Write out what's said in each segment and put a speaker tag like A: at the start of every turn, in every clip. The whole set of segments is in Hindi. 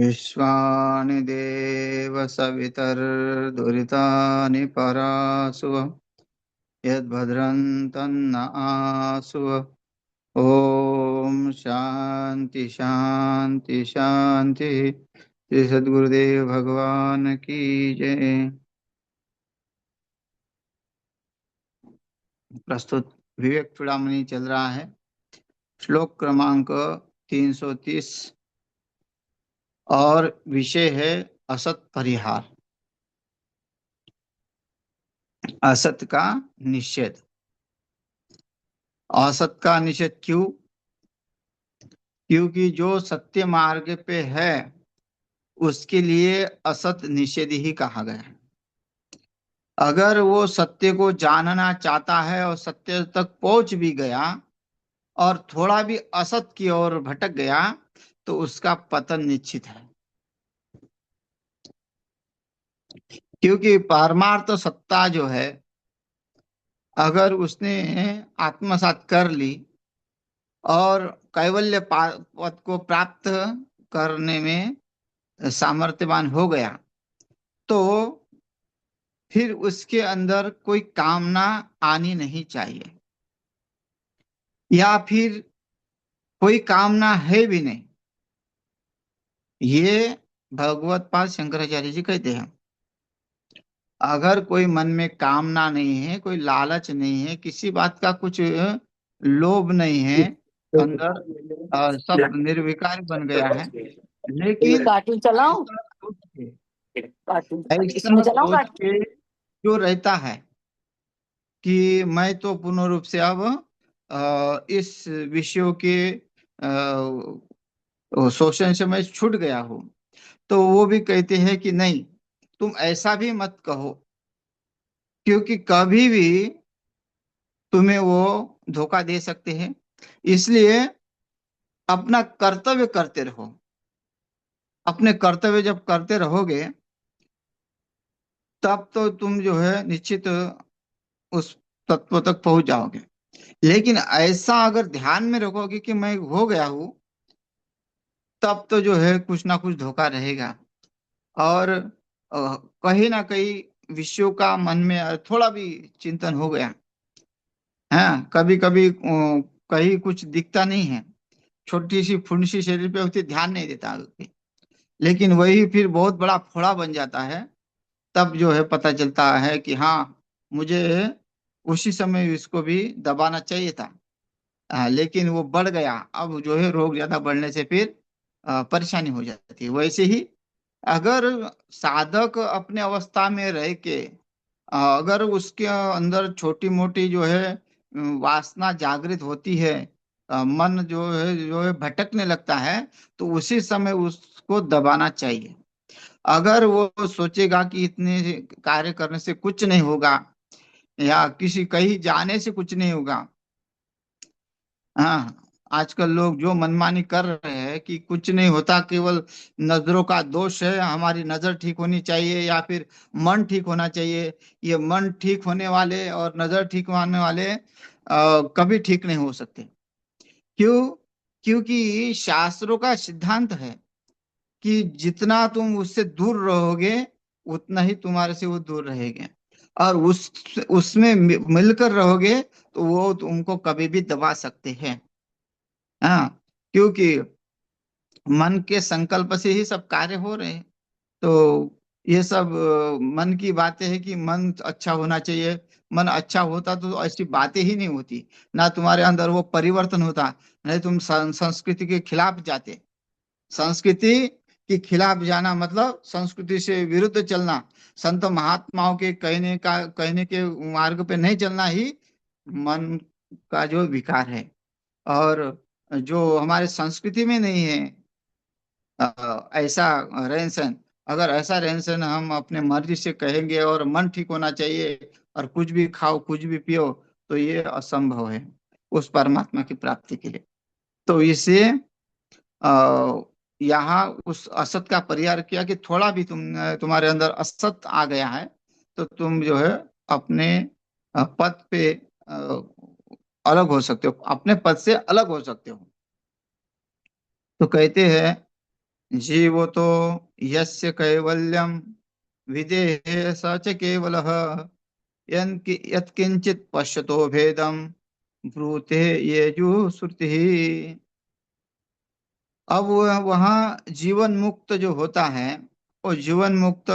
A: विश्वानि देव सवितर्दुरितानि परासुव यद्भद्रं तन्न आसुव। ओम शांति शांति शांति। श्री सद्गुरुदेव भगवान की जय। प्रस्तुत विवेक चूड़ामणि चल रहा है। श्लोक क्रमांक 330 और विषय है असत परिहार, असत का निषेध। असत का निषेध क्यों? क्योंकि जो सत्य मार्ग पे है उसके लिए असत निषेध ही कहा गया है। अगर वो सत्य को जानना चाहता है और सत्य तक पहुंच भी गया और थोड़ा भी असत की ओर भटक गया तो उसका पतन निश्चित है। क्योंकि परमार्थ सत्ता जो है अगर उसने आत्मसात कर ली और कैवल्य पद को प्राप्त करने में सामर्थ्यवान हो गया तो फिर उसके अंदर कोई कामना आनी नहीं चाहिए, या फिर कोई कामना है भी नहीं। ये भगवत पाद शंकराचार्य जी कहते हैं। अगर कोई मन में कामना नहीं है, कोई लालच नहीं है, किसी बात का कुछ लोभ नहीं है, अंदर सब निर्विकार बन गया है, लेकिन
B: कार्टून चलाऊं?
A: ऐसा सोच के
B: कार्टून इसमें
A: ऐसा
B: चलाऊं
A: सोच
B: कार्टून?
A: के जो रहता है कि मैं तो पूर्ण रूप से अब इस विषयों के शोषण से मैं छूट गया हूँ, तो वो भी कहते हैं कि नहीं, तुम ऐसा भी मत कहो, क्योंकि कभी भी तुम्हें वो धोखा दे सकते हैं। इसलिए अपना कर्तव्य करते रहो। अपने कर्तव्य जब करते रहोगे तब तो तुम जो है निश्चित उस तत्व तक पहुंच जाओगे। लेकिन ऐसा अगर ध्यान में रखोगे कि मैं हो गया हूं, तब तो जो है कुछ ना कुछ धोखा रहेगा। और कहीं ना कहीं विषयों का मन में थोड़ा भी चिंतन हो गया, हाँ, कभी कभी कहीं कुछ दिखता नहीं है, छोटी सी फुंसी शरीर पे होती, ध्यान नहीं देता व्यक्ति। लेकिन वही फिर बहुत बड़ा फोड़ा बन जाता है। तब जो है पता चलता है कि हाँ, मुझे उसी समय इसको भी दबाना चाहिए था। लेकिन वो बढ़ गया। अब जो है रोग ज्यादा बढ़ने से फिर परेशानी हो जाती है। वैसे ही अगर साधक अपने अवस्था में रह के अगर उसके अंदर छोटी मोटी जो है वासना जागृत होती है, मन जो है भटकने लगता है, तो उसी समय उसको दबाना चाहिए। अगर वो सोचेगा कि इतने कार्य करने से कुछ नहीं होगा या किसी कहीं जाने से कुछ नहीं होगा, हाँ, आजकल लोग जो मनमानी कर रहे हैं कि कुछ नहीं होता, केवल नजरों का दोष है, हमारी नजर ठीक होनी चाहिए या फिर मन ठीक होना चाहिए। ये मन ठीक होने वाले और नजर ठीक होने वाले कभी ठीक नहीं हो सकते। क्यों? क्योंकि शास्त्रों का सिद्धांत है कि जितना तुम उससे दूर रहोगे उतना ही तुम्हारे से वो दूर रहेंगे। और उसमें मिलकर रहोगे तो वो तुमको कभी भी दबा सकते हैं। हाँ, क्योंकि मन के संकल्प से ही सब कार्य हो रहे हैं। तो ये सब मन की बातें हैं कि मन अच्छा होना चाहिए। मन अच्छा होता तो ऐसी बातें ही नहीं होती, ना तुम्हारे अंदर वो परिवर्तन होता, नहीं तुम संस्कृति के खिलाफ जाते। संस्कृति के खिलाफ जाना मतलब संस्कृति से विरुद्ध चलना, संत महात्माओं के कहने के मार्ग पे नहीं चलना ही मन का जो विकार है। और जो हमारे संस्कृति में नहीं है ऐसा रहन सहन, अगर ऐसा रहन सहन हम अपने मर्जी से कहेंगे और मन ठीक होना चाहिए और कुछ भी खाओ कुछ भी पियो, तो ये असंभव है उस परमात्मा की प्राप्ति के लिए। तो इसे आ, यहाँ उस असत का परिहार किया कि थोड़ा भी तुम्हारे अंदर असत आ गया है तो तुम जो है अपने पद पे अ, अलग हो सकते हो, अपने पद से अलग हो सकते हो। तो कहते हैं जीवो तो यस्य कैवल्यम विदेहे स च केवलः यत्किंचित पश्यतो भेदम ब्रूते ये जो श्रुति। अब वहाँ जीवन मुक्त जो होता है, वो जीवन मुक्त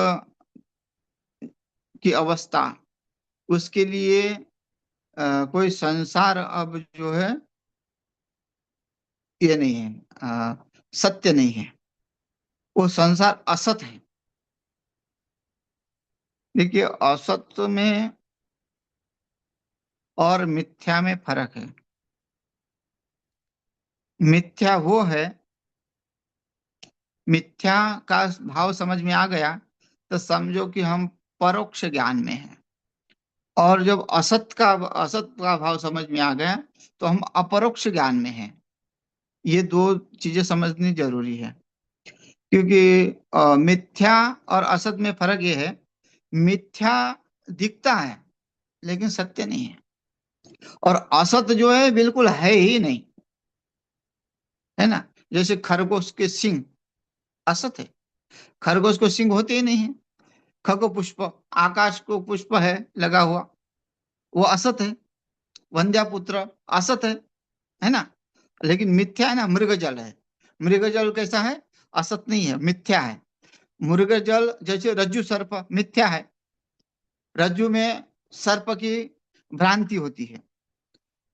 A: की अवस्था, उसके लिए कोई संसार अब जो है ये नहीं है, सत्य नहीं है, वो संसार असत है। देखिए, असत्य में और मिथ्या में फर्क है। मिथ्या वो है, मिथ्या का भाव समझ में आ गया तो समझो कि हम परोक्ष ज्ञान में हैं। और जब असत का भाव समझ में आ गया तो हम अपरोक्ष ज्ञान में हैं। ये दो चीजें समझनी जरूरी है, क्योंकि मिथ्या और असत में फर्क ये है, मिथ्या दिखता है लेकिन सत्य नहीं है, और असत जो है बिल्कुल है ही नहीं, है ना। जैसे खरगोश के सिंग असत है, खरगोश को सिंग होते ही नहीं है। खग पुष्प, आकाश को पुष्प है लगा हुआ, वो असत है। वंध्या पुत्र असत है ना। लेकिन मिथ्या है ना, मृगजल है। मृगजल कैसा है? असत नहीं है, मिथ्या है। मृगजल जैसे रज्जु सर्प मिथ्या है, रज्जु में सर्प की भ्रांति होती है,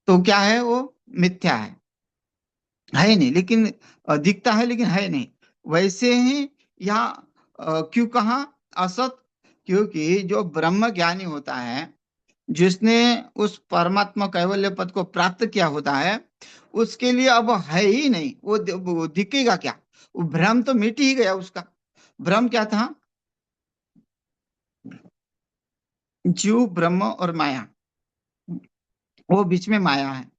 A: तो क्या है वो? मिथ्या है ही नहीं, लेकिन दिखता है लेकिन है नहीं। वैसे ही यहाँ क्यों कहा असत? क्योंकि जो ब्रह्म ज्ञानी होता है, जिसने उस परमात्मा कैवल्य पद को प्राप्त किया होता है, उसके लिए अब है ही नहीं, वो दिखेगा क्या? वो भ्रम तो मिट ही गया उसका। भ्रम क्या था? जीव, ब्रह्म और माया, वो बीच में माया है।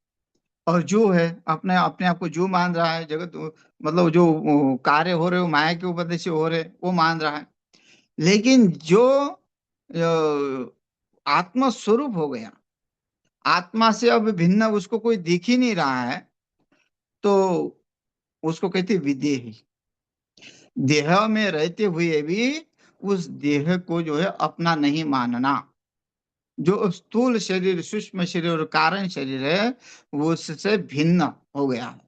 A: और जो है अपने अपने आप को जो मान रहा है जगत, मतलब जो कार्य हो रहे हो माया के उपदेश से हो रहे, वो मान रहा है। लेकिन जो आत्मा स्वरूप हो गया, आत्मा से अब भिन्न उसको कोई दिख ही नहीं रहा है, तो उसको कहते विदेही। देह में रहते हुए भी उस देह को जो है अपना नहीं मानना। जो स्थूल शरीर, सूक्ष्म शरीर और कारण शरीर है, वो उससे भिन्न हो गया है।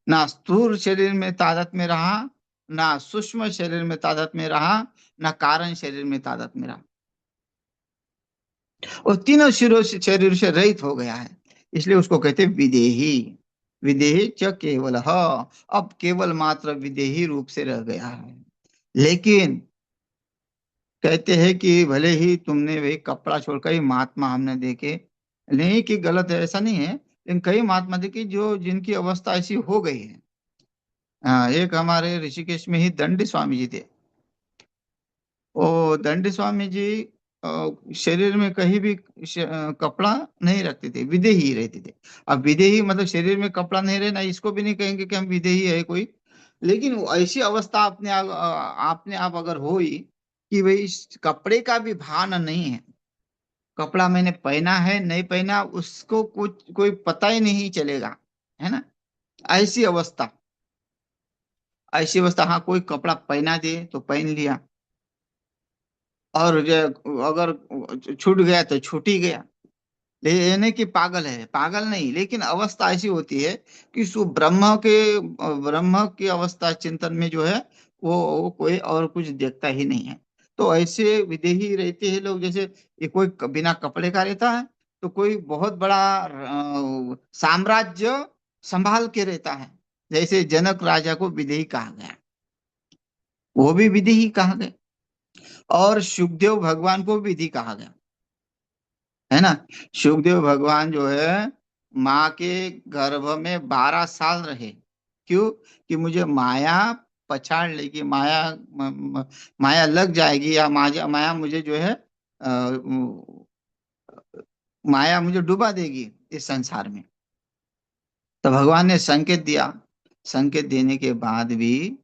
A: ना स्थूल शरीर में तादात्म्य में रहा, ना सूक्ष्म शरीर में तादात्म्य में रहा, ना कारण शरीर में तादात्म्य में रहा। और तीनों शरीर से रहित हो गया है, इसलिए उसको कहते हैं विदेही। विदेही च केवल, अब केवल मात्र विदेही रूप से रह गया है। लेकिन कहते हैं कि भले ही तुमने वही कपड़ा छोड़कर ही महात्मा हमने देखे, नहीं कि गलत है ऐसा नहीं है, लेकिन कई महात्मा देखे जो जिनकी अवस्था ऐसी हो गई है। एक हमारे ऋषिकेश में ही दंडी स्वामी जी थे। वो दंडी स्वामी जी शरीर में कहीं भी कपड़ा नहीं रखते थे, विदेही ही रहते थे। अब विदेही मतलब शरीर में कपड़ा नहीं रहना, इसको भी नहीं कहेंगे कि हम विदेही है कोई। लेकिन वो ऐसी अवस्था आपने आप अगर हुई कि भाई इस कपड़े का भी भान नहीं है, कपड़ा मैंने पहना है नहीं पहना उसको कुछ कोई पता ही नहीं चलेगा, है ना। ऐसी अवस्था, ऐसी अवस्था, हाँ कोई कपड़ा पहना दे तो पहन लिया, और अगर छूट गया तो छूट ही गया। ये नहीं कि पागल है, पागल नहीं, लेकिन अवस्था ऐसी होती है कि सु ब्रह्म की अवस्था चिंतन में जो है वो कोई और कुछ देखता ही नहीं है। तो ऐसे विदेही रहते हैं लोग, जैसे ये कोई बिना कपड़े का रहता है, तो कोई बहुत बड़ा साम्राज्य संभाल के रहता है। जैसे जनक राजा को विदेही कहा गया, वो भी विदेही कहा गया। और सुखदेव भगवान को विधि कहा गया, है ना। सुखदेव भगवान जो है माँ के गर्भ में 12 साल रहे। क्यों? कि मुझे माया पछाड़ लेगी, माया लग जाएगी, या माया मुझे जो है माया मुझे डुबा देगी इस संसार में। तो भगवान ने संकेत दिया, संकेत देने के बाद भी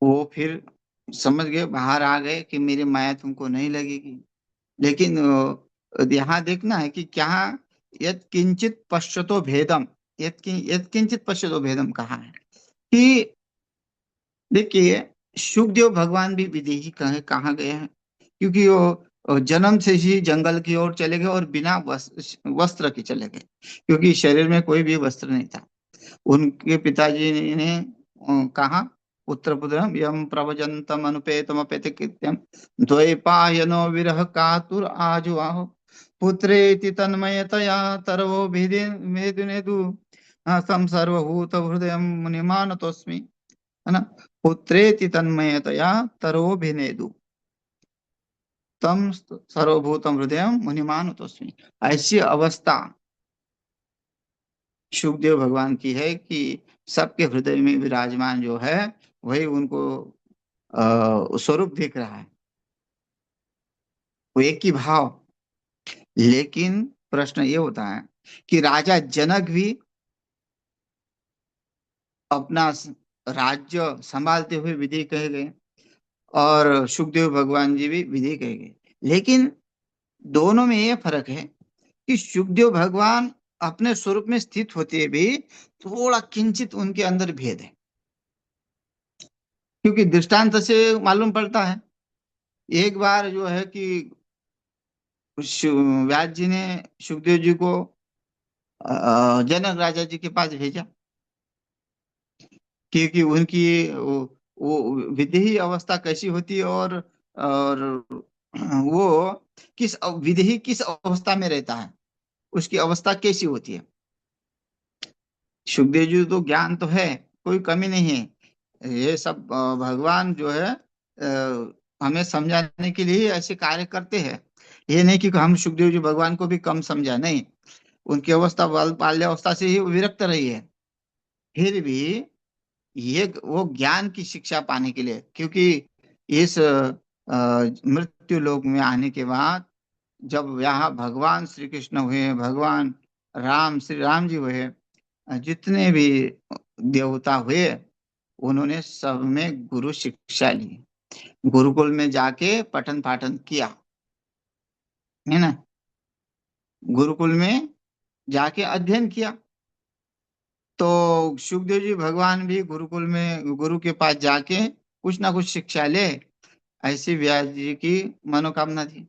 A: वो फिर समझ गए, बाहर आ गए कि मेरी माया तुमको नहीं लगेगी। लेकिन यहाँ देखना है कि क्या, यद किंचित पश्यतो भेदम, यत्किंचित पश्यतो भेदम कहा है कि देखिए, सुखदेव भगवान भी विदेही कहे कहाँ गए हैं, क्योंकि वो जन्म से ही जंगल की ओर चले गए और बिना वस्त्र के चले गए, क्योंकि शरीर में कोई भी वस्त्र नहीं था। उनके पिताजी ने कहा, पुत्र पुत्रम यम प्रव्रजन्तम अनुपेतम अपेत कृत्यम द्वैपायनो विरह कातुर आजुआहो पुत्रेति तन्मयतया तरवो भेदिनेदु सम सर्वभूत हृदय मुनिमानतोस्मि, है ना। पुत्रेति तन्मयतया तरोभिनेदु तम सर्वभूतम हृदय मुनिमानतोस्मि। ऐसी अवस्था सुखदेव भगवान की है कि सबके हृदय में विराजमान जो है वही उनको स्वरूप दिख रहा है, वो एक ही भाव। लेकिन प्रश्न ये होता है कि राजा जनक भी अपना राज्य संभालते हुए विधि कहे गए और सुखदेव भगवान जी भी विधि कहे गए। लेकिन दोनों में ये फर्क है कि सुखदेव भगवान अपने स्वरूप में स्थित होते भी थोड़ा किंचित उनके अंदर भेद है, क्योंकि दृष्टांत से मालूम पड़ता है। एक बार जो है कि व्यास जी ने सुखदेव जी को जनक राजा जी के पास भेजा, क्योंकि उनकी वो विदेही अवस्था कैसी होती है, और वो विदेही किस अवस्था में रहता है, उसकी अवस्था कैसी होती है। सुखदेव जी तो ज्ञान तो है, कोई कमी नहीं है। ये सब भगवान जो है हमें समझाने के लिए ऐसे कार्य करते हैं। ये नहीं कि हम सुखदेव जी भगवान को भी कम समझा, नहीं। उनकी अवस्था बाल्यावस्था से ही विरक्त रही है। फिर भी ये वो ज्ञान की शिक्षा पाने के लिए, क्योंकि इस मृत्यु लोक में आने के बाद जब यहाँ भगवान श्री कृष्ण हुए, भगवान राम श्री राम जी हुए, जितने भी देवता हुए, उन्होंने सब में गुरु शिक्षा ली, गुरुकुल में जाके पठन पाठन किया, है ना। गुरुकुल में जाके अध्ययन किया। तो सुखदेव जी भगवान भी गुरुकुल में गुरु के पास जाके कुछ ना कुछ शिक्षा ले, ऐसी व्यास जी की मनोकामना थी।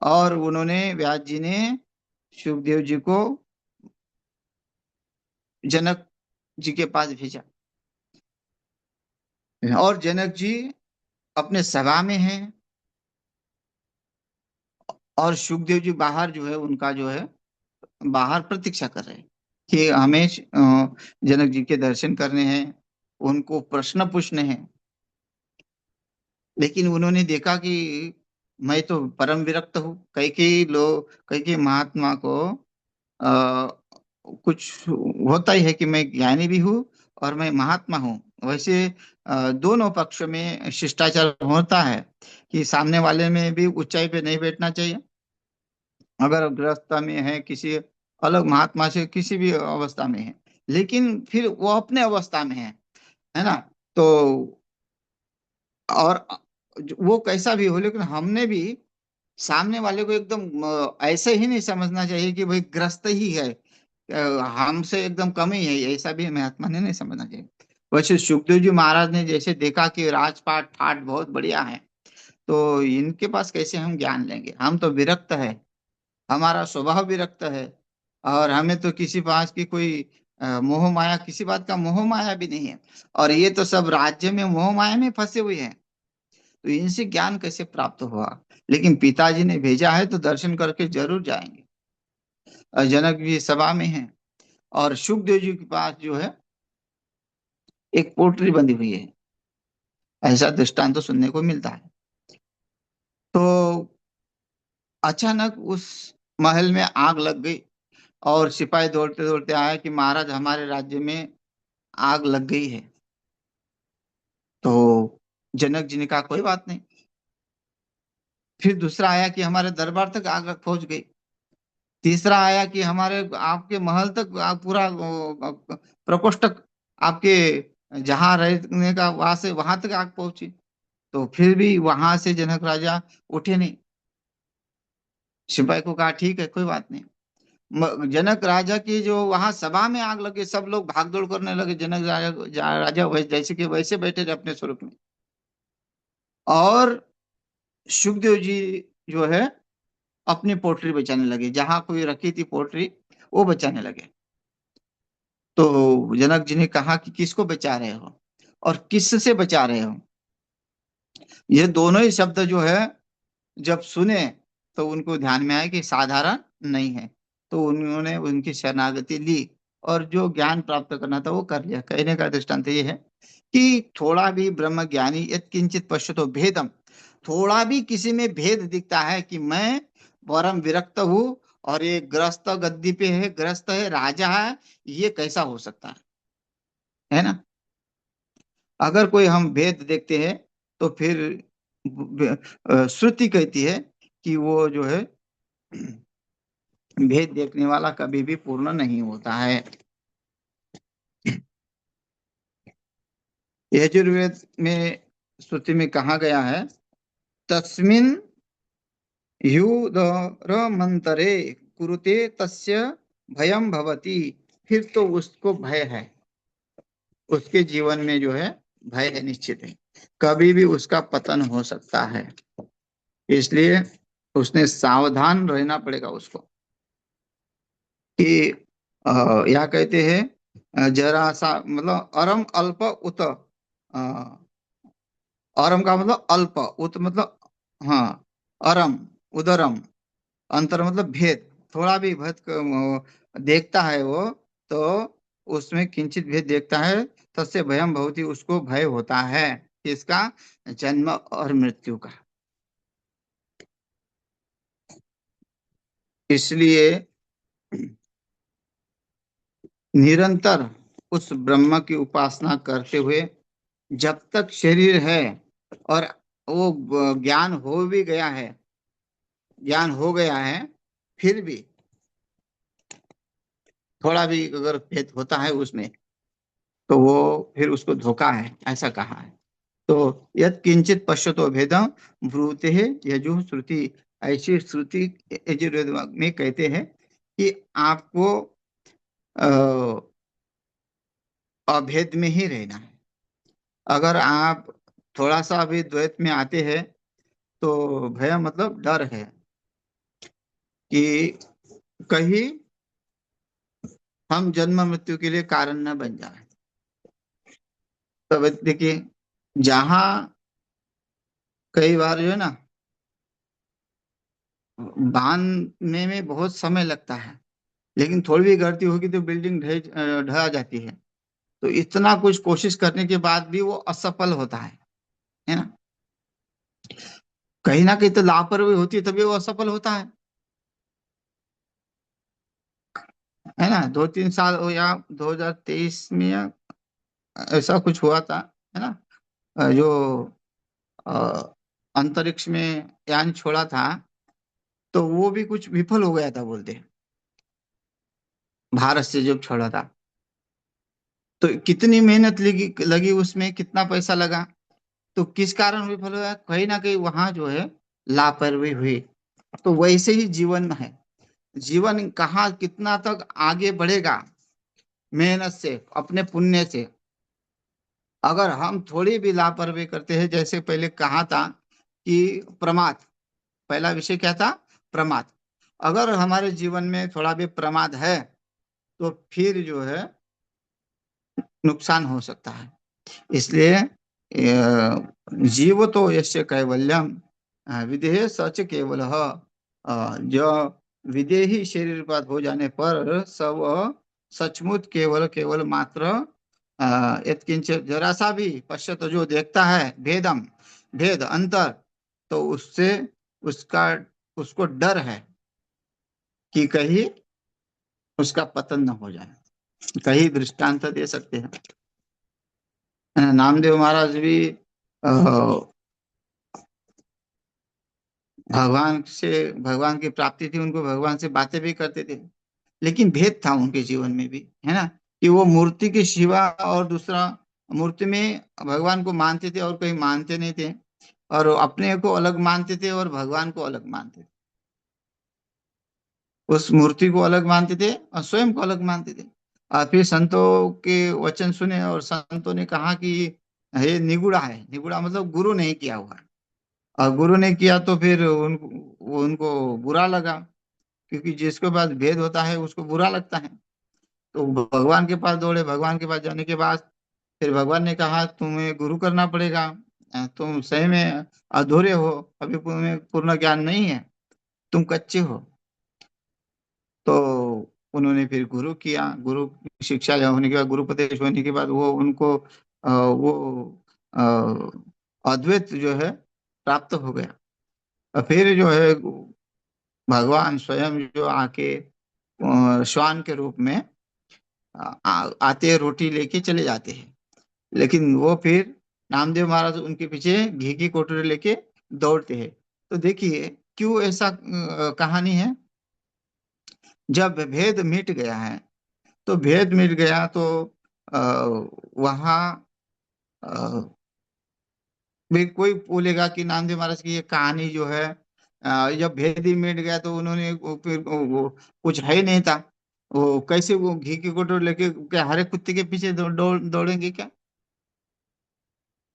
A: और उन्होंने व्यास जी ने सुखदेव जी को जनक जी के पास भेजा, और जनक जी अपने सभा में हैं, और सुखदेव जी बाहर जो है उनका जो है बाहर प्रतीक्षा कर रहे हैं कि हमें जनक जी के दर्शन करने हैं, उनको प्रश्न पूछने हैं। लेकिन उन्होंने देखा कि मैं तो परम विरक्त हूँ। कई कई महात्मा को आ, कुछ होता ही है कि मैं ज्ञानी भी हूँ और मैं महात्मा हूँ। वैसे दोनों पक्ष में शिष्टाचार होता है कि सामने वाले में भी ऊंचाई पे नहीं बैठना चाहिए। अगर गृहस्थ में है, किसी अलग महात्मा से किसी भी अवस्था में है, लेकिन फिर वो अपने अवस्था में है ना। तो और वो कैसा भी हो, लेकिन हमने भी सामने वाले को एकदम ऐसे ही नहीं समझना चाहिए कि भाई ग्रस्त ही है, हमसे एकदम कम ही है, ऐसा भी महात्मा ने नहीं समझना चाहिए। वैसे सुखदेव जी महाराज ने जैसे देखा कि राजपाट ठाट बहुत बढ़िया है, तो इनके पास कैसे हम ज्ञान लेंगे, हम तो विरक्त है, हमारा स्वभाव विरक्त है, और हमें तो किसी पास की कोई मोह माया, किसी बात का मोह माया भी नहीं है, और ये तो सब राज्य में मोह माया में फंसे हुए हैं, तो इनसे ज्ञान कैसे प्राप्त हुआ। लेकिन पिताजी ने भेजा है तो दर्शन करके जरूर जाएंगे। और जनक जी सभा में हैं, और सुखदेव जी के पास जो है एक पोटली बंधी हुई है, ऐसा दृष्टांत तो सुनने को मिलता है। तो अचानक उस महल में आग लग गई, और सिपाही दौड़ते दौड़ते आया कि महाराज हमारे राज्य में आग लग गई है। तो जनक जी ने कहा कोई बात नहीं। फिर दूसरा आया कि हमारे दरबार तक आग पहुंच गई। तीसरा आया कि हमारे आपके महल तक आग पूरा प्रकोष्ठ, आपके जहां रहने का वहां से वहां तक आग पहुंची। तो फिर भी वहां से जनक राजा उठे नहीं। सिपाही को कहा ठीक है कोई बात नहीं। जनक राजा की जो वहां सभा में आग लगे, सब लोग भाग दौड़ करने लगे, जनक राजा राजा जैसे कि वैसे बैठे थे अपने स्वरूप में। और सुखदेव जी जो है अपनी पोटरी बचाने लगे, जहां कोई रखी थी पोटरी वो बचाने लगे। तो जनक जी ने कहा कि किसको बचा रहे हो और किस से बचा रहे हो। ये दोनों ही शब्द जो है जब सुने तो उनको ध्यान में आया कि साधारण नहीं है। तो उन्होंने उनकी शरणागति ली और जो ज्ञान प्राप्त करना था वो कर लिया। कहने का दृष्टांत ये है कि थोड़ा भी ब्रह्म ज्ञानी यत्किंचित पश्यतो भेदम, थोड़ा भी किसी में भेद दिखता है कि मैं परम विरक्त हूँ और ये ग्रस्त गद्दी पे है, ग्रस्त है, राजा है, ये कैसा हो सकता है ना। अगर कोई हम भेद देखते हैं तो फिर श्रुति कहती है कि वो जो है भेद देखने वाला कभी भी पूर्ण नहीं होता है। यजुर्वेद में श्रुति में कहा गया है, तस्मिन युदरमंतरे कुरुते तस्य भयम भवति, फिर तो उसको भय है, उसके जीवन में जो है भय है, निश्चित है, कभी भी उसका पतन हो सकता है। इसलिए उसने सावधान रहना पड़ेगा उसको कि या कहते हैं जरा सा मतलब अरम अल्प उत, अरम का मतलब अल्प, उत मतलब हाँ, अरम, उदरम, अंतर मतलब भेद, थोड़ा भी भेद देखता है वो, तो उसमें किंचित भेद देखता है, तस्य भयम भवति, उसको भय होता है किसका, जन्म और मृत्यु का। इसलिए निरंतर उस ब्रह्म की उपासना करते हुए जब तक शरीर है और वो ज्ञान हो भी गया है, ज्ञान हो गया है, फिर भी थोड़ा भी अगर भेद होता है उसमें तो वो फिर उसको धोखा है, ऐसा कहा है। तो यद किंचित पश्यतो भेदम ब्रूते है यजु श्रुति, ऐसी श्रुति यजुर्वेद में कहते हैं कि आपको अभेद में ही रहना है। अगर आप थोड़ा सा भी द्वैत में आते हैं तो भय मतलब डर है कि कहीं हम जन्म मृत्यु के लिए कारण न बन जाए। तो देखिए, जहां कई बार जो है ना बांधने में बहुत समय लगता है, लेकिन थोड़ी भी गलती होगी तो बिल्डिंग ढह जाती है। तो इतना कुछ कोशिश करने के बाद भी वो असफल होता है ना। कहीं ना कहीं तो लापरवाही होती है तभी वो असफल होता है ना। 2-3 साल हो या 2023 में या ऐसा कुछ हुआ था, है ना, जो अ, अंतरिक्ष में यान छोड़ा था, तो वो भी कुछ विफल हो गया था बोलते हैं, भारत से जब छोड़ा था। तो कितनी मेहनत लगी लगी उसमें, कितना पैसा लगा, तो किस कारण विफल हुआ, कहीं ना कहीं वहां जो है लापरवाही हुई। तो वैसे ही जीवन है, जीवन कहाँ कितना तक आगे बढ़ेगा, मेहनत से, अपने पुण्य से। अगर हम थोड़ी भी लापरवाही करते हैं, जैसे पहले कहा था कि प्रमाद, पहला विषय क्या था, प्रमाद। अगर हमारे जीवन में थोड़ा भी प्रमाद है तो फिर जो है नुकसान हो सकता है। इसलिए जीव तो यस्य कैवल्यम विदेह सच केवल जो विदेही शरीरपात हो जाने पर सब सचमुच केवल केवल मात्र यत्किंच जरा सा भी पश्चात जो देखता है भेदम, भेद अंतर, तो उससे उसका उसको डर है कि कहीं उसका पतन न हो जाए। कहीं दृष्टांत दे सकते हैं। नामदेव महाराज भी अ, भगवान से, भगवान की प्राप्ति थी उनको, भगवान से बातें भी करते थे, लेकिन भेद था उनके जीवन में भी, है ना, कि वो मूर्ति के सिवा और दूसरा, मूर्ति में भगवान को मानते थे और कहीं मानते नहीं थे, और अपने को अलग मानते थे और भगवान को अलग मानते थे। उस मूर्ति को अलग मानते थे और स्वयं को अलग मानते थे। और फिर संतों के वचन सुने और संतों ने कहा कि ये निगूढ़ा है। निगूढ़ा मतलब गुरु नहीं किया हुआ है। और गुरु ने किया तो फिर उनको बुरा लगा, क्योंकि जिसके पास भेद होता है उसको बुरा लगता है। तो भगवान के पास दौड़े। भगवान के पास जाने के बाद फिर भगवान ने कहा तुम्हें गुरु करना पड़ेगा। तुम सही में अधूरे हो, अभी तुम्हें पूर्ण ज्ञान नहीं है, तुम कच्चे हो। तो उन्होंने फिर गुरु किया। गुरु की शिक्षा होने के बाद, गुरुपदेश होने के बाद वो उनको वो अद्वैत जो है प्राप्त हो गया। और फिर जो है भगवान स्वयं जो आके श्वान के रूप में आते हैं, रोटी लेके चले जाते हैं। लेकिन वो फिर नामदेव महाराज उनके पीछे घी की कोटरी लेके दौड़ते हैं। तो देखिए क्यों ऐसा कहानी है। जब भेद मिट गया है, तो भेद मिट गया तो वहाँ भी कोई बोलेगा कि नामदेव महाराज की ये कहानी जो है, जब भेद ही मिट गया तो उन्होंने फिर वो कुछ है ही नहीं था। वो कैसे वो घी की कटोरी लेके क्या हरे कुत्ते के पीछे दौड़ेंगे क्या?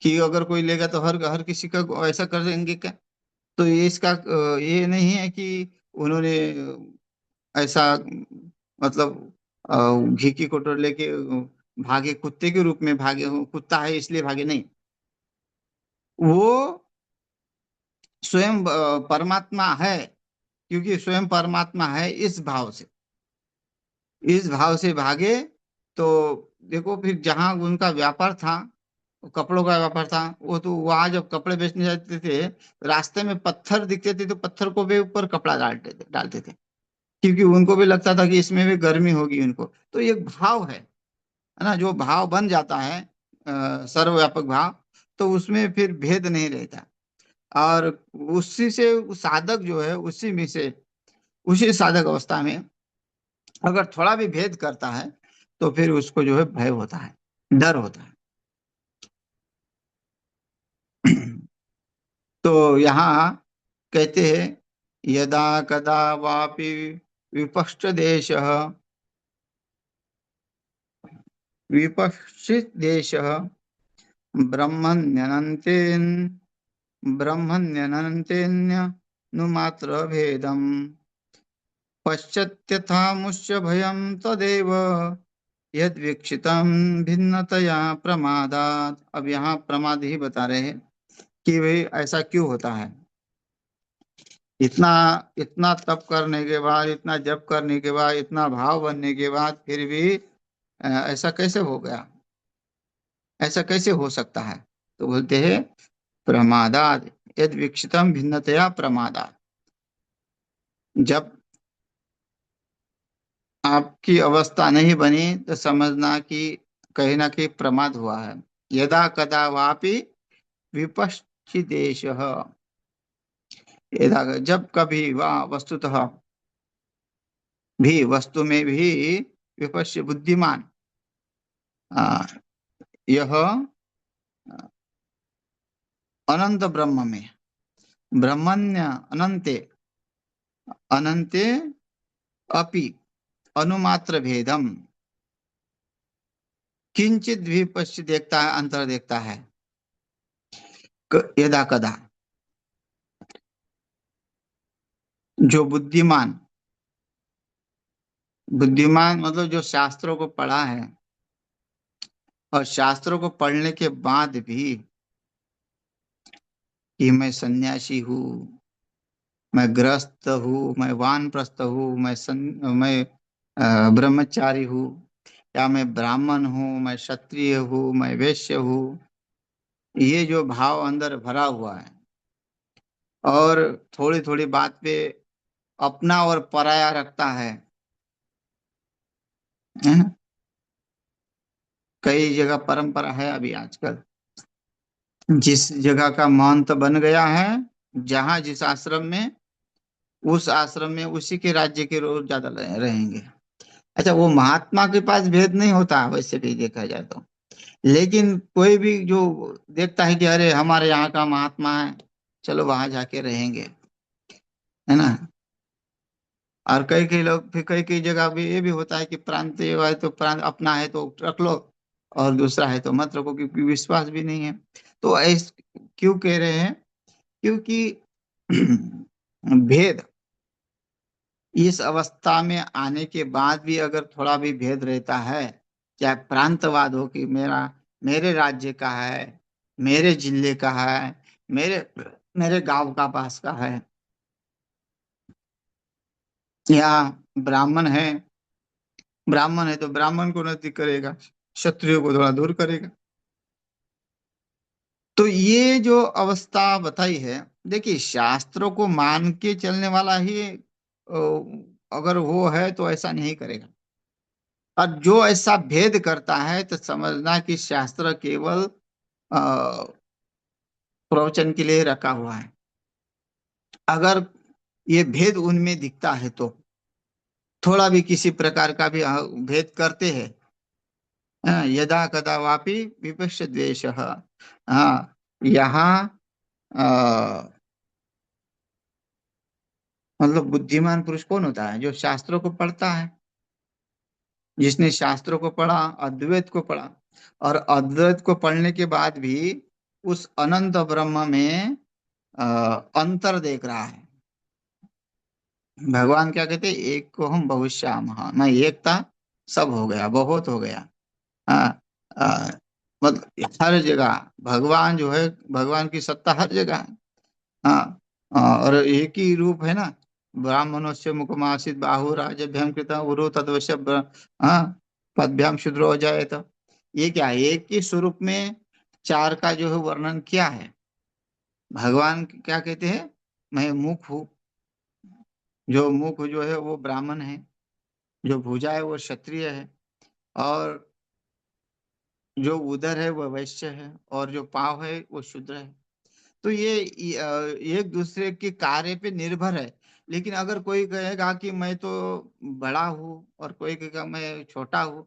A: कि अगर कोई लेगा तो हर हर किसी का ऐसा कर देंगे क्या? तो ये इसका ये नहीं है कि उन्होंने ऐसा मतलब घी की कटोरी लेके भागे, कुत्ते के रूप में भागे हो, कुत्ता है इसलिए भागे नहीं। वो स्वयं परमात्मा है, क्योंकि स्वयं परमात्मा है इस भाव से, इस भाव से भागे। तो देखो फिर जहां उनका व्यापार था, कपड़ों का व्यापार था, वो तो वहां जब कपड़े बेचने जाते थे, रास्ते में पत्थर दिखते थे तो पत्थर को भी ऊपर कपड़ा डालते थे, क्योंकि उनको भी लगता था कि इसमें भी गर्मी होगी उनको। तो ये भाव है ना, जो भाव बन जाता है सर्वव्यापक भाव, तो उसमें फिर भेद नहीं रहता। और उसी से साधक जो है, उसी में से उसी साधक अवस्था में अगर थोड़ा भी भेद करता है तो फिर उसको जो है भय होता है, डर होता है। तो यहाँ कहते हैं यदा कदा वापि विपश्च देशः, विपश्चित देशः ब्रह्मण्यनन्तेन ब्रह्मण्यनन्तेन्यनुमात्र भेदम् पश्यत्यथामुष्य भयं तदेव यद्वीक्षितं भिन्नतया प्रमादात। अब यहाँ प्रमाद ही बता रहे हैं कि भाई ऐसा क्यों होता है। इतना इतना तप करने के बाद, इतना जप करने के बाद, इतना भाव बनने के बाद फिर भी ऐसा कैसे हो गया, ऐसा कैसे हो सकता है? तो बोलते हैं प्रमादात, यद विक्षितम भिन्नतया प्रमादात। जब आपकी अवस्था नहीं बनी तो समझना कि कहीं ना कहीं प्रमाद हुआ है। यदा कदा वापि विपश्चिदेश, यदा जब कभी वह वस्तुतः भी, वस्तु में भी विपश्य बुद्धिमान, आ, यह अनंत ब्रह्म में, ब्रह्मण्य अनंते, अनंते अपि अनुमात्र भेदम किंचित भी पश्य देखता है, अंतर देखता है। यदा कदा, जो बुद्धिमान, बुद्धिमान मतलब जो शास्त्रों को पढ़ा है और शास्त्रों को पढ़ने के बाद भी कि मैं सन्यासी हूँ, मैं गृहस्थ हूँ, मैं वानप्रस्थ हूँ, मैं ब्रह्मचारी हूँ, या मैं ब्राह्मण हूँ, मैं क्षत्रिय हूँ, मैं वैश्य हूँ, ये जो भाव अंदर भरा हुआ है और थोड़ी थोड़ी बात पे अपना और पराया रखता है ना? कई जगह परंपरा है अभी आजकल, जिस जगह का महंत बन गया है, जहाँ जिस आश्रम में, उस आश्रम में उसी के राज्य के लोग ज्यादा रहेंगे। अच्छा, वो महात्मा के पास भेद नहीं होता वैसे भी देखा जाए तो, लेकिन कोई भी जो देखता है कि अरे हमारे यहाँ का महात्मा है, चलो वहां जाके रहेंगे, है ना? और कई कई लोग, फिर कई कई जगह भी ये भी होता है कि प्रांतीय है तो प्रांत अपना है तो रख लो, और दूसरा है तो मत रखो, क्योंकि विश्वास भी नहीं है। तो क्यों कह रहे हैं? क्योंकि भेद, इस अवस्था में आने के बाद भी अगर थोड़ा भी भेद रहता है, चाहे प्रांतवाद हो कि मेरे राज्य का है, मेरे जिले का है, मेरे मेरे गांव का पास का है, या ब्राह्मण है, ब्राह्मण है तो ब्राह्मण को नजदीक करेगा, क्षत्रियो को थोड़ा दूर करेगा। तो ये जो अवस्था बताई है, देखिए शास्त्रों को मान के चलने वाला ही अगर वो है तो ऐसा नहीं करेगा। और जो ऐसा भेद करता है तो समझना कि शास्त्र केवल अ, प्रवचन के लिए रखा हुआ है। अगर ये भेद उनमें दिखता है तो थोड़ा भी किसी प्रकार का भी भेद करते हैं, यदा कदा वापि विपश्य द्वेष, हाँ, यहाँ मतलब बुद्धिमान पुरुष कौन होता है? जो शास्त्रों को पढ़ता है, जिसने शास्त्रों को पढ़ा, अद्वैत को पढ़ा, और अद्वैत को पढ़ने के बाद भी उस अनंत ब्रह्म में अ, अंतर देख रहा है। भगवान क्या कहते हैं? एक को हम बहुश्याम, हाँ, मैं एक था, सब हो गया, बहुत हो गया। हाँ, मतलब हर जगह भगवान जो है, भगवान की सत्ता हर जगह है। हाँ, और एक ही रूप है ना, ब्राह्मणोस्य मुखमासित बाहु राजभ्याम कृता उरु तदवश्य हाँ, पदभ्याम शूद्रो हो जाए तो ये क्या है? एक ही स्वरूप में चार का जो है वर्णन किया है। भगवान क्या कहते हैं? मैं मुख हूँ, जो मुख जो है वो ब्राह्मण है, जो भुजा है वो क्षत्रिय है, और जो उदर है वो वैश्य है, और जो पाँव है वो शूद्र है। तो ये एक दूसरे के कार्य पे निर्भर है। लेकिन अगर कोई कहेगा कि मैं तो बड़ा हूँ, और कोई कहेगा मैं छोटा हूँ,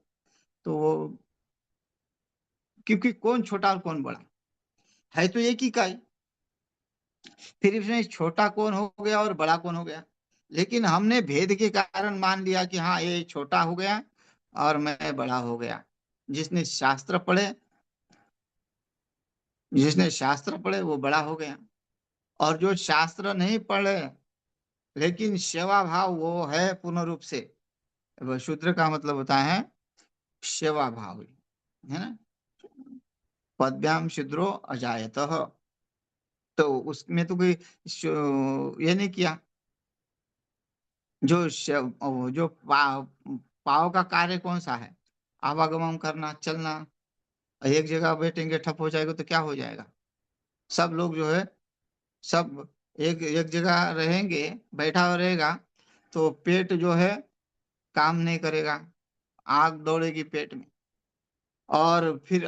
A: तो वो, क्योंकि कौन छोटा और कौन बड़ा है? तो एक ही का ही। फिर इसमें छोटा कौन हो गया और बड़ा कौन हो गया? लेकिन हमने भेद के कारण मान लिया कि हाँ, ये छोटा हो गया और मैं बड़ा हो गया। जिसने शास्त्र पढ़े, जिसने शास्त्र पढ़े वो बड़ा हो गया, और जो शास्त्र नहीं पढ़े लेकिन सेवा भाव वो है पूर्ण रूप से, वो शूद्र का मतलब होता है सेवा भाव, है ना। पदभ्याम शूद्रो अजायत, तो उसमें तो कोई ये नहीं किया। जो पाव का कार्य कौन सा है? आवागमन करना, चलना। एक जगह बैठेंगे ठप हो जाएगा तो क्या हो जाएगा? सब लोग जो है, सब एक एक जगह रहेंगे, बैठा हुआ रहेगा, तो पेट जो है काम नहीं करेगा, आग दौड़ेगी पेट में, और फिर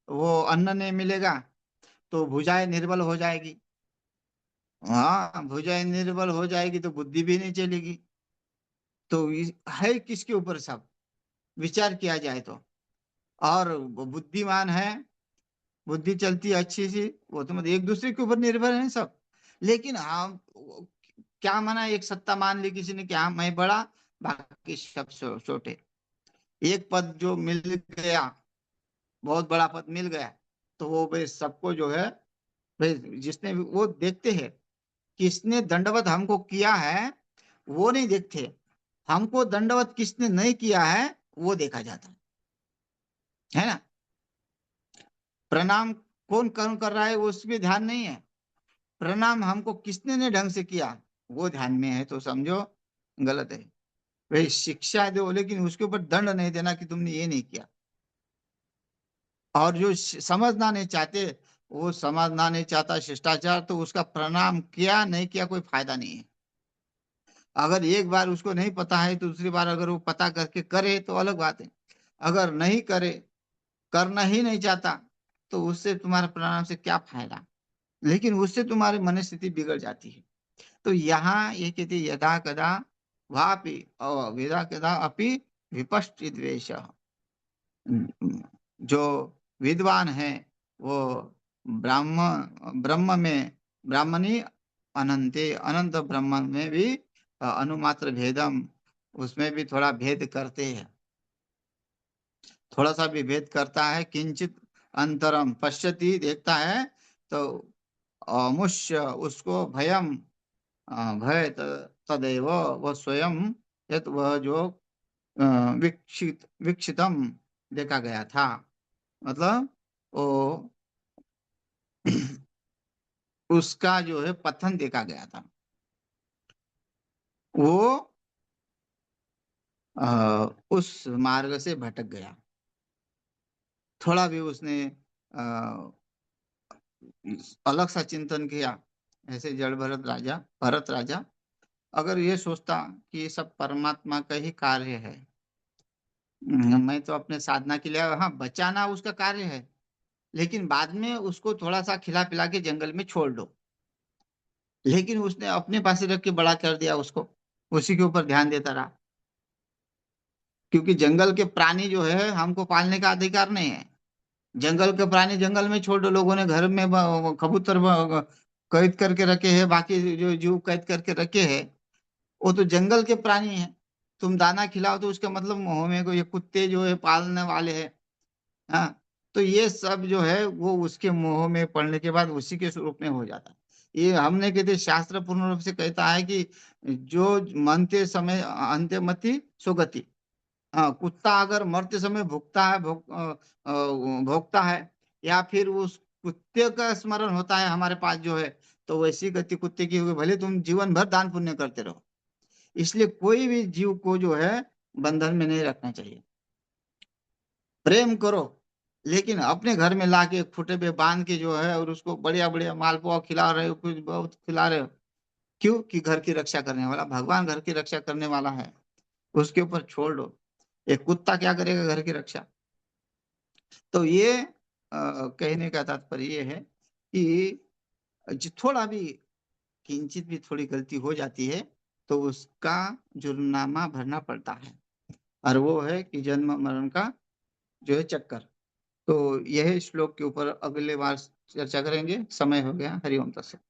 A: वो अन्न नहीं मिलेगा तो भुजाएं निर्बल हो जाएगी। हाँ, भुजाएं निर्बल हो जाएगी तो बुद्धि भी नहीं चलेगी। तो है किसके ऊपर सब विचार किया जाए तो? और वो बुद्धिमान है, बुद्धि चलती है अच्छी सी, वो तो मतलब एक दूसरे के ऊपर निर्भर है सब। लेकिन हाँ, क्या माना, एक सत्ता मान ली किसी ने कि हाँ मैं बड़ा, बाकी सब छोटे। एक पद जो मिल गया, बहुत बड़ा पद मिल गया, तो वो भाई सबको जो है, भाई जिसने भी, वो देखते हैं किसने दंडवत हमको किया है, वो नहीं देखते, हमको दंडवत किसने नहीं किया है वो देखा जाता है ना। प्रणाम कौन कौन कर रहा है वो उसमें ध्यान नहीं है, प्रणाम हमको किसने ने ढंग से किया वो ध्यान में है, तो समझो गलत है। भाई शिक्षा दो, लेकिन उसके ऊपर दंड नहीं देना कि तुमने ये नहीं किया। और जो समझना नहीं चाहते, वो समझना नहीं चाहता शिष्टाचार, तो उसका प्रणाम किया नहीं किया कोई फायदा नहीं है। अगर एक बार उसको नहीं पता है तो दूसरी बार अगर वो पता करके करे तो अलग बात है। अगर नहीं करे, करना ही नहीं चाहता, तो उससे तुम्हारे प्रणाम से क्या फायदा? लेकिन उससे तुम्हारी मनस्थिति बिगड़ जाती है। तो यहाँ ये कहते हैं, यदा कदा वापि वेदा कदा अपि विपश्चित द्वेष। जो विद्वान है वो ब्राह्मण ब्रह्म में ब्राह्मणी अनंते, अनंत ब्रह्म में भी अनुमात्र भेदम, उसमें भी थोड़ा भेद करते हैं, थोड़ा सा भी भेद करता है। किंचित अंतरम पश्यति, देखता है तो अमुष्य उसको भयम, भय तदेव वह स्वयं, यत वह जो अ, विक्षितम देखा गया था, मतलब वो उसका जो है पतन देखा गया था। वो उस मार्ग से भटक गया, थोड़ा भी उसने अलग सा चिंतन किया। ऐसे जड़ भरत राजा अगर ये सोचता कि ये सब परमात्मा का ही कार्य है, मैं तो अपने साधना के लिए, हाँ बचाना उसका कार्य है, लेकिन बाद में उसको थोड़ा सा खिला पिला के जंगल में छोड़ दो, लेकिन उसने अपने पास ही रख के बड़ा कर दिया उसको, उसी के ऊपर ध्यान देता रहा। क्योंकि जंगल के प्राणी जो है हमको पालने का अधिकार नहीं है। जंगल के प्राणी जंगल में छोड़ दो, लोगों ने घर में कबूतर कैद करके रखे हैं, बाकी जो जीव कैद करके रखे हैं, वो तो जंगल के प्राणी हैं। तुम दाना खिलाओ तो उसका मतलब मुंह में को ये कुत्ते जो है पालने वाले हैं। हाँ, तो ये सब जो है वो उसके मोह में पड़ने के बाद उसी के स्वरूप में हो जाता है। ये हमने कहते शास्त्र पूर्ण रूप से कहता है कि जो मरते समय अंत्यमति सुगति। हाँ, कुत्ता अगर मरते समय भुगता है, भोगता है, या फिर उस कुत्ते का स्मरण होता है हमारे पास जो है, तो वैसी गति कुत्ते की होगी, भले तुम जीवन भर दान पुण्य करते रहो। इसलिए कोई भी जीव को जो है बंधन में नहीं रखना चाहिए। प्रेम करो, लेकिन अपने घर में लाके एक फुटे पे बांध के जो है और उसको बढ़िया बढ़िया मालपुआ खिला रहे हो, कुछ बहुत खिला रहे हो, क्यों? कि घर की रक्षा करने वाला भगवान घर की रक्षा करने वाला है, उसके ऊपर छोड़ दो। एक कुत्ता क्या करेगा घर की रक्षा? तो ये कहने का तात्पर्य ये है कि थोड़ा भी किंचित भी थोड़ी गलती हो जाती है तो उसका जुर्माना भरना पड़ता है, और वो है कि जन्म मरण का जो है चक्कर। तो यह श्लोक के ऊपर अगले बार चर्चा करेंगे। समय हो गया। हरिओम तत्सत।